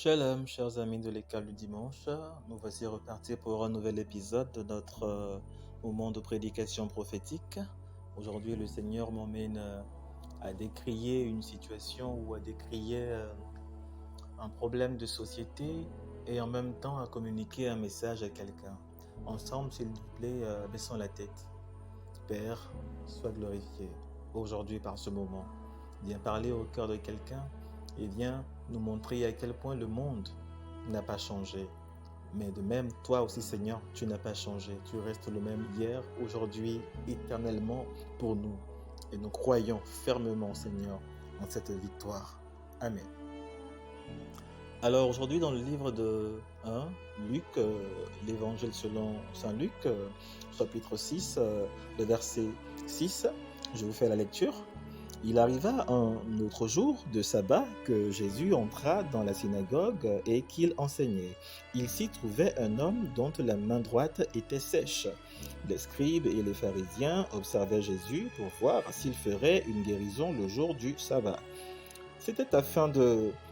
Shalom, chers amis de l'école du dimanche. Nous voici repartis pour un nouvel épisode de notre moment de prédication prophétique. Aujourd'hui, le Seigneur m'emmène à décrier une situation ou à décrier un problème de société et en même temps à communiquer un message à quelqu'un. Ensemble, s'il vous plaît, baissons la tête. Père, sois glorifié aujourd'hui par ce moment. Viens parler au cœur de quelqu'un et viens nous montrer à quel point le monde n'a pas changé. Mais de même, toi aussi Seigneur, tu n'as pas changé. Tu restes le même hier, aujourd'hui, éternellement pour nous. Et nous croyons fermement Seigneur en cette victoire. Amen. Alors aujourd'hui dans le livre de Luc, l'évangile selon Saint Luc, chapitre 6, le verset 6, je vous fais la lecture. Il arriva un autre jour de sabbat que Jésus entra dans la synagogue et qu'il enseignait. Il s'y trouvait un homme dont la main droite était sèche. Les scribes et les pharisiens observaient Jésus pour voir s'il ferait une guérison le jour du sabbat. C'était afin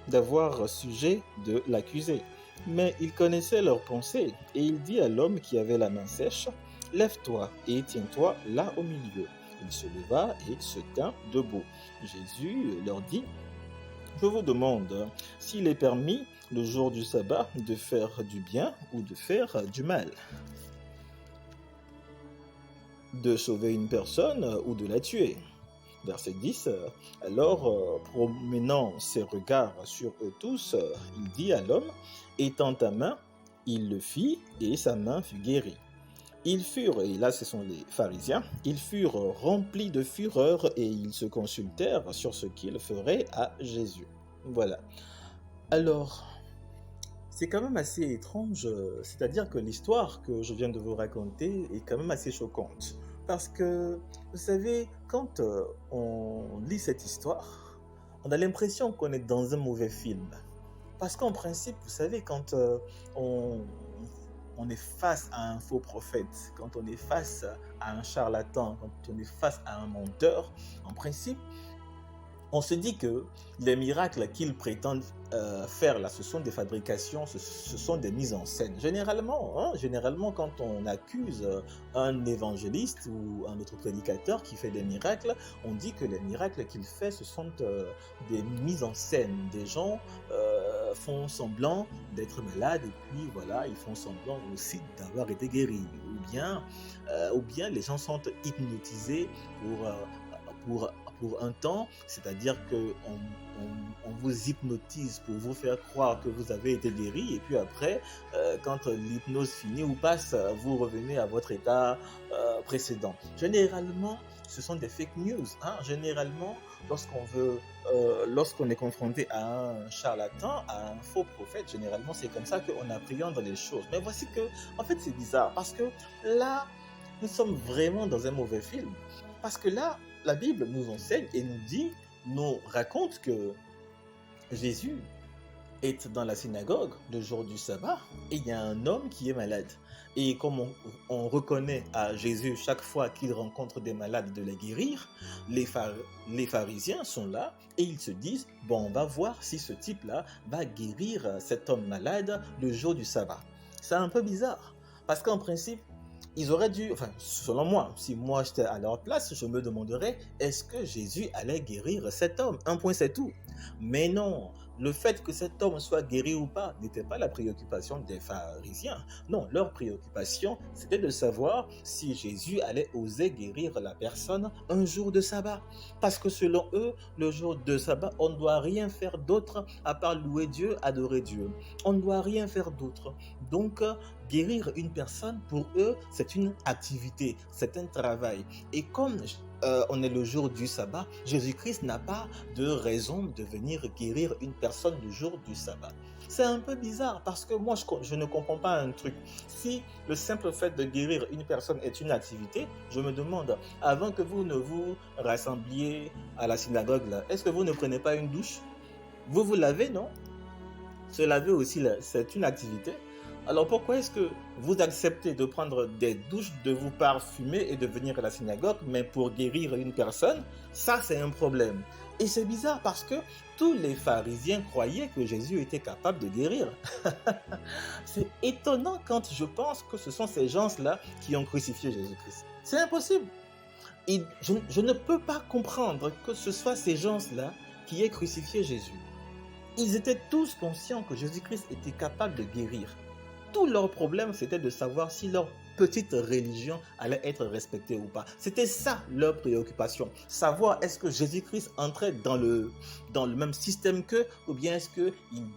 d'avoir sujet de l'accuser. Mais il connaissait leurs pensées et il dit à l'homme qui avait la main sèche, « Lève-toi et tiens-toi là au milieu. » Il se leva et se tint debout. Jésus leur dit, « Je vous demande s'il est permis le jour du sabbat de faire du bien ou de faire du mal, de sauver une personne ou de la tuer. » Verset 10, alors promenant ses regards sur eux tous, il dit à l'homme, « Étends ta main. » Il le fit et sa main fut guérie. Ils furent, et là ce sont les pharisiens, ils furent remplis de fureur et ils se consultèrent sur ce qu'ils feraient à Jésus. Voilà. Alors, c'est quand même assez étrange, c'est-à-dire que l'histoire que je viens de vous raconter est quand même assez choquante. Parce que, vous savez, quand on lit cette histoire, on a l'impression qu'on est dans un mauvais film. Parce qu'en principe, vous savez, quand on est face à un faux prophète, quand on est face à un charlatan, quand on est face à un menteur, en principe, on se dit que les miracles qu'ils prétendent faire là, ce sont des fabrications, ce sont des mises en scène. Généralement, quand on accuse un évangéliste ou un autre prédicateur qui fait des miracles, on dit que les miracles qu'il fait, ce sont des mises en scène. Des gens font semblant d'être malades et puis voilà, ils font semblant aussi d'avoir été guéris. Ou bien les gens sont hypnotisés pour un temps, c'est-à-dire qu'on vous hypnotise pour vous faire croire que vous avez été guéri et puis après, quand l'hypnose finit ou passe, vous revenez à votre état précédent. Généralement, ce sont des fake news. Généralement, lorsqu'on est confronté à un charlatan, à un faux prophète, généralement c'est comme ça qu'on appréhende les choses. Mais voici que, en fait c'est bizarre parce que là, nous sommes vraiment dans un mauvais film. Parce que là, la Bible nous enseigne et nous raconte que Jésus est dans la synagogue le jour du sabbat et il y a un homme qui est malade. Et comme on reconnaît à Jésus chaque fois qu'il rencontre des malades de les guérir, les pharisiens sont là et ils se disent, bon, on va voir si ce type-là va guérir cet homme malade le jour du sabbat. C'est un peu bizarre parce qu'en principe, ils auraient dû, selon moi, si moi j'étais à leur place, je me demanderais, est-ce que Jésus allait guérir cet homme? Un point, c'est tout. Mais non, le fait que cet homme soit guéri ou pas n'était pas la préoccupation des pharisiens. Non, leur préoccupation, c'était de savoir si Jésus allait oser guérir la personne un jour de sabbat. Parce que selon eux, le jour de sabbat, on ne doit rien faire d'autre à part louer Dieu, adorer Dieu. On ne doit rien faire d'autre. Donc, guérir une personne, pour eux, c'est une activité, c'est un travail. Et comme on est le jour du sabbat, Jésus-Christ n'a pas de raison de venir guérir une personne le jour du sabbat. C'est un peu bizarre parce que moi, je ne comprends pas un truc. Si le simple fait de guérir une personne est une activité, je me demande, avant que vous ne vous rassembliez à la synagogue, là, est-ce que vous ne prenez pas une douche? Vous lavez, non? Se laver aussi, c'est une activité. Alors pourquoi est-ce que vous acceptez de prendre des douches, de vous parfumer et de venir à la synagogue, mais pour guérir une personne, ça c'est un problème. Et c'est bizarre parce que tous les pharisiens croyaient que Jésus était capable de guérir. C'est étonnant quand je pense que ce sont ces gens-là qui ont crucifié Jésus-Christ. C'est impossible. Et je ne peux pas comprendre que ce soit ces gens-là qui aient crucifié Jésus. Ils étaient tous conscients que Jésus-Christ était capable de guérir. Tout leur problème, c'était de savoir si leur petite religion allait être respectée ou pas. C'était ça leur préoccupation. Savoir est-ce que Jésus-Christ entrait dans le même système qu'eux ou bien est-ce qu'il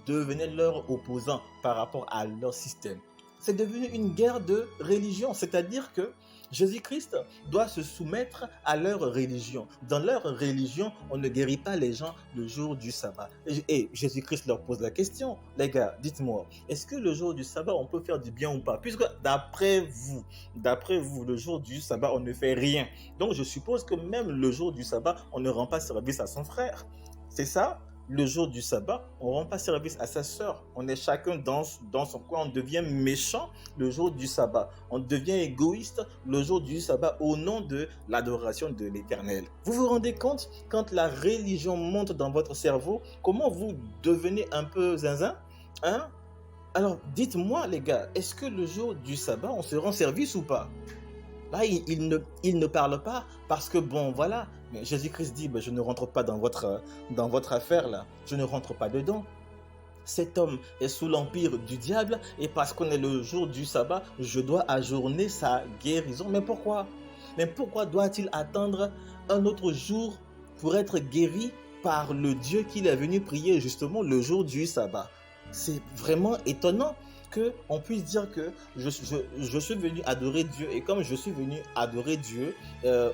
devenait leur opposant par rapport à leur système. C'est devenu une guerre de religion, c'est-à-dire que Jésus-Christ doit se soumettre à leur religion. Dans leur religion, on ne guérit pas les gens le jour du sabbat. Et Jésus-Christ leur pose la question, les gars, dites-moi, est-ce que le jour du sabbat, on peut faire du bien ou pas? Puisque d'après vous, le jour du sabbat, on ne fait rien. Donc je suppose que même le jour du sabbat, on ne rend pas service à son frère. C'est ça? Le jour du sabbat, on ne rend pas service à sa sœur. On est chacun dans son coin, on devient méchant le jour du sabbat. On devient égoïste le jour du sabbat au nom de l'adoration de l'Éternel. Vous vous rendez compte, quand la religion monte dans votre cerveau, comment vous devenez un peu zinzin? Hein? Alors, dites-moi les gars, est-ce que le jour du sabbat, on se rend service ou pas? Là, il ne parle pas parce que, bon, voilà, mais Jésus-Christ dit, ben, je ne rentre pas dans votre affaire là, je ne rentre pas dedans. Cet homme est sous l'empire du diable et parce qu'on est le jour du sabbat, je dois ajourner sa guérison. Mais pourquoi? Mais pourquoi doit-il attendre un autre jour pour être guéri par le Dieu qu'il est venu prier justement le jour du sabbat? C'est vraiment étonnant qu'on puisse dire que je suis venu adorer Dieu et comme je suis venu adorer Dieu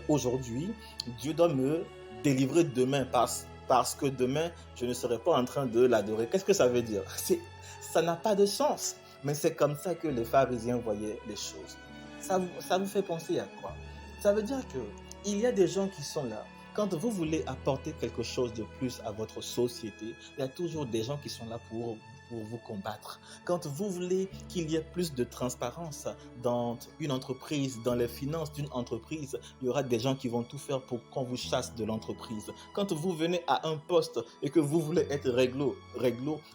aujourd'hui, Dieu doit me délivrer demain parce que demain, je ne serai pas en train de l'adorer. Qu'est-ce que ça veut dire? Ça n'a pas de sens, mais c'est comme ça que les pharisiens voyaient les choses. Ça vous fait penser à quoi? Ça veut dire qu'il y a des gens qui sont là. Quand vous voulez apporter quelque chose de plus à votre société, il y a toujours des gens qui sont là pour vous combattre. Quand vous voulez qu'il y ait plus de transparence dans une entreprise, dans les finances d'une entreprise, il y aura des gens qui vont tout faire pour qu'on vous chasse de l'entreprise. Quand vous venez à un poste et que vous voulez être réglo,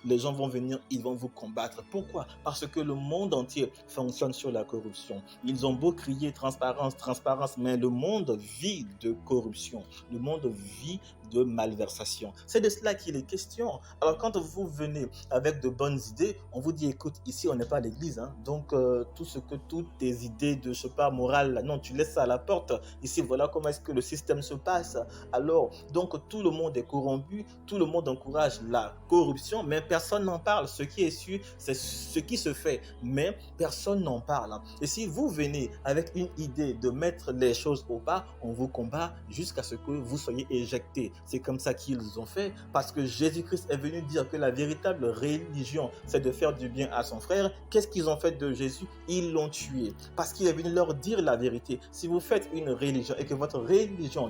les gens vont venir, ils vont vous combattre. Pourquoi? Parce que le monde entier fonctionne sur la corruption. Ils ont beau crier transparence, transparence, mais le monde vit de corruption. Le monde vit de malversation. C'est de cela qu'il est question. Alors quand vous venez avec de bonnes idées, on vous dit écoute, ici on n'est pas à l'église, hein, donc toutes tes idées de je sais pas morale, non, tu laisses ça à la porte. Ici voilà comment est-ce que le système se passe. Alors donc tout le monde est corrompu, tout le monde encourage la corruption, mais personne n'en parle. Ce qui est sûr, c'est ce qui se fait, mais personne n'en parle. Et si vous venez avec une idée de mettre les choses au pas, on vous combat jusqu'à ce que vous soyez éjecté. C'est comme ça qu'ils ont fait, parce que Jésus-Christ est venu dire que la véritable religion, c'est de faire du bien à son frère. Qu'est-ce qu'ils ont fait de Jésus? Ils l'ont tué, parce qu'il est venu leur dire la vérité. Si vous faites une religion et que votre religion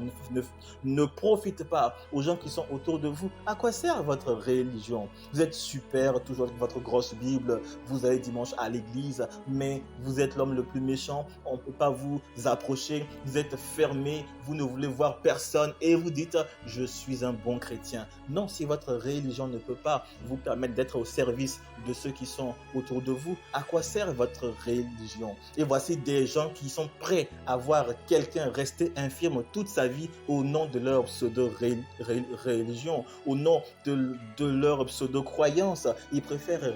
ne profite pas aux gens qui sont autour de vous, à quoi sert votre religion? Vous êtes super, toujours avec votre grosse Bible, vous allez dimanche à l'église, mais vous êtes l'homme le plus méchant, on ne peut pas vous approcher, vous êtes fermé, vous ne voulez voir personne et vous dites je suis un bon chrétien. Non, si votre religion ne peut pas vous permettre d'être au service de ceux qui sont autour de vous, à quoi sert votre religion? Et voici des gens qui sont prêts à voir quelqu'un rester infirme toute sa vie au nom de leur pseudo-religion, au nom de leur pseudo-croyance. Ils préfèrent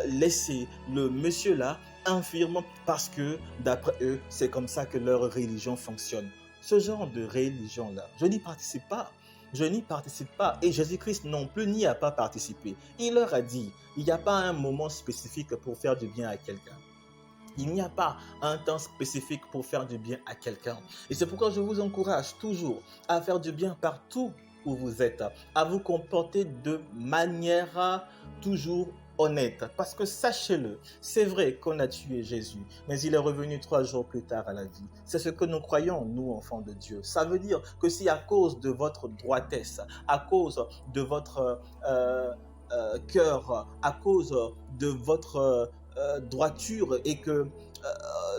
laisser le monsieur là infirme parce que d'après eux, c'est comme ça que leur religion fonctionne. Ce genre de religion-là, je n'y participe pas. Je n'y participe pas et Jésus-Christ non plus n'y a pas participé. Il leur a dit, il n'y a pas un moment spécifique pour faire du bien à quelqu'un. Il n'y a pas un temps spécifique pour faire du bien à quelqu'un. Et c'est pourquoi je vous encourage toujours à faire du bien partout où vous êtes, à vous comporter de manière toujours honnête. Parce que sachez-le, c'est vrai qu'on a tué Jésus, mais il est revenu 3 jours plus tard à la vie. C'est ce que nous croyons, nous, enfants de Dieu. Ça veut dire que si à cause de votre droitesse, à cause de votre cœur à cause de votre droiture et que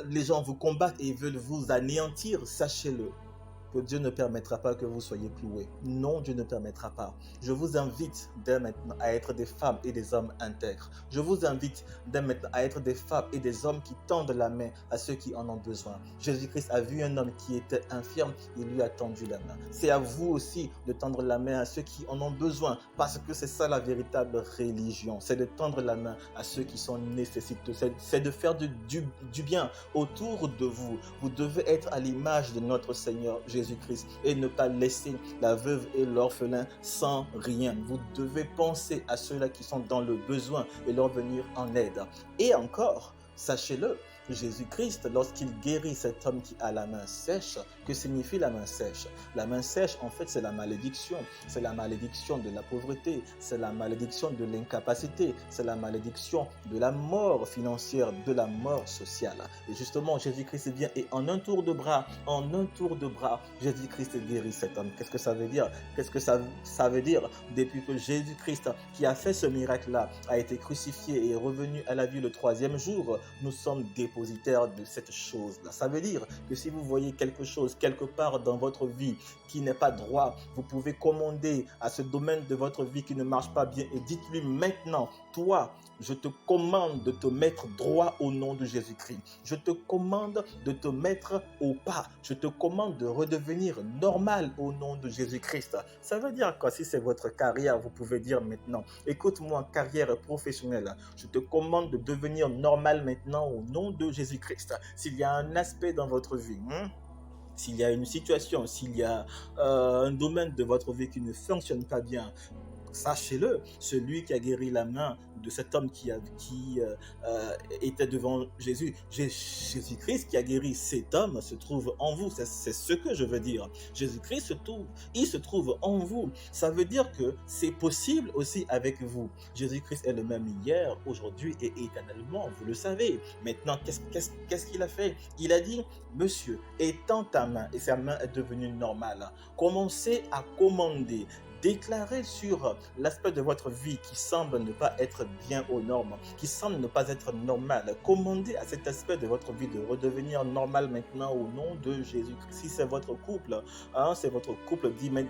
les gens vous combattent et veulent vous anéantir, sachez-le que Dieu ne permettra pas que vous soyez cloués. Non, Dieu ne permettra pas. Je vous invite dès maintenant à être des femmes et des hommes intègres. Je vous invite dès maintenant à être des femmes et des hommes qui tendent la main à ceux qui en ont besoin. Jésus-Christ a vu un homme qui était infirme, il lui a tendu la main. C'est à vous aussi de tendre la main à ceux qui en ont besoin, parce que c'est ça la véritable religion. C'est de tendre la main à ceux qui sont nécessiteux. C'est de faire du bien autour de vous. Vous devez être à l'image de notre Seigneur Jésus-Christ et ne pas laisser la veuve et l'orphelin sans rien. Vous devez penser à ceux-là qui sont dans le besoin et leur venir en aide. Et encore, sachez-le, Jésus-Christ, lorsqu'il guérit cet homme qui a la main sèche, que signifie la main sèche? La main sèche, en fait, c'est la malédiction. C'est la malédiction de la pauvreté, c'est la malédiction de l'incapacité, c'est la malédiction de la mort financière, de la mort sociale. Et justement, Jésus-Christ vient et en un tour de bras, Jésus-Christ guérit cet homme. Qu'est-ce que ça veut dire? Qu'est-ce que ça veut dire? Depuis que Jésus-Christ, qui a fait ce miracle-là, a été crucifié et est revenu à la vie le troisième jour, nous sommes dépositaires de cette chose-là. Ça veut dire que si vous voyez quelque chose quelque part dans votre vie qui n'est pas droit, vous pouvez commander à ce domaine de votre vie qui ne marche pas bien et dites-lui maintenant, toi, je te commande de te mettre droit au nom de Jésus-Christ. Je te commande de te mettre au pas. Je te commande de redevenir normal au nom de Jésus-Christ. Ça veut dire quoi? Si c'est votre carrière, vous pouvez dire maintenant, écoute-moi, carrière professionnelle, je te commande de devenir normal maintenant au nom de Jésus-Christ. S'il y a un aspect dans votre vie, s'il y a une situation, s'il y a un domaine de votre vie qui ne fonctionne pas bien, sachez-le, celui qui a guéri la main de cet homme qui était devant Jésus, Jésus-Christ qui a guéri cet homme se trouve en vous. C'est ce que je veux dire. Jésus-Christ il se trouve en vous. Ça veut dire que c'est possible aussi avec vous. Jésus-Christ est le même hier, aujourd'hui et éternellement, vous le savez. Maintenant, qu'est-ce qu'il a fait? Il a dit, monsieur, étends ta main, et sa main est devenue normale. Commencez à commander. Déclarez sur l'aspect de votre vie qui semble ne pas être bien aux normes, qui semble ne pas être normal. Commandez à cet aspect de votre vie de redevenir normal maintenant au nom de Jésus-Christ. Si c'est votre couple,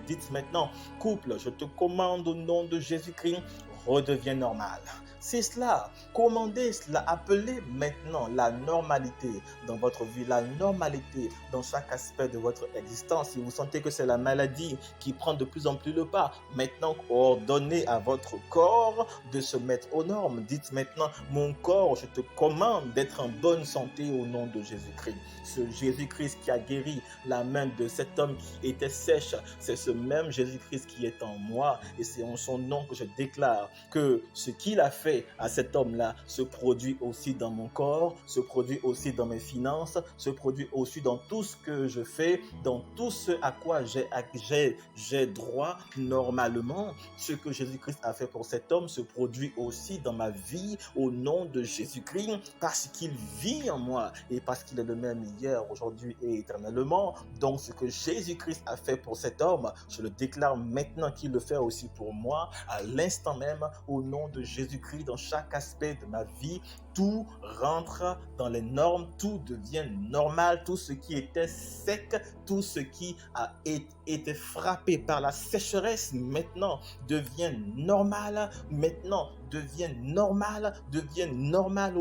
dites maintenant, couple, je te commande au nom de Jésus-Christ, redeviens normal. C'est cela, commandez cela, appelez maintenant la normalité dans votre vie, la normalité dans chaque aspect de votre existence. Si vous sentez que c'est la maladie qui prend de plus en plus le pas, maintenant ordonnez à votre corps de se mettre aux normes. Dites maintenant, mon corps, je te commande d'être en bonne santé au nom de Jésus-Christ. Ce Jésus-Christ qui a guéri la main de cet homme qui était sèche, c'est ce même Jésus-Christ qui est en moi et c'est en son nom que je déclare que ce qu'il a fait à cet homme-là se produit aussi dans mon corps, se produit aussi dans mes finances, se produit aussi dans tout ce que je fais, dans tout ce à quoi j'ai droit normalement. Ce que Jésus-Christ a fait pour cet homme se produit aussi dans ma vie au nom de Jésus-Christ parce qu'il vit en moi et parce qu'il est le même hier, aujourd'hui et éternellement. Donc ce que Jésus-Christ a fait pour cet homme, je le déclare maintenant qu'il le fait aussi pour moi à l'instant même au nom de Jésus-Christ. Dans chaque aspect de ma vie, tout rentre dans les normes, tout devient normal, tout ce qui était sec, tout ce qui a été frappé par la sécheresse, maintenant devient normal au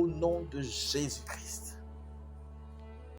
nom de Jésus-Christ.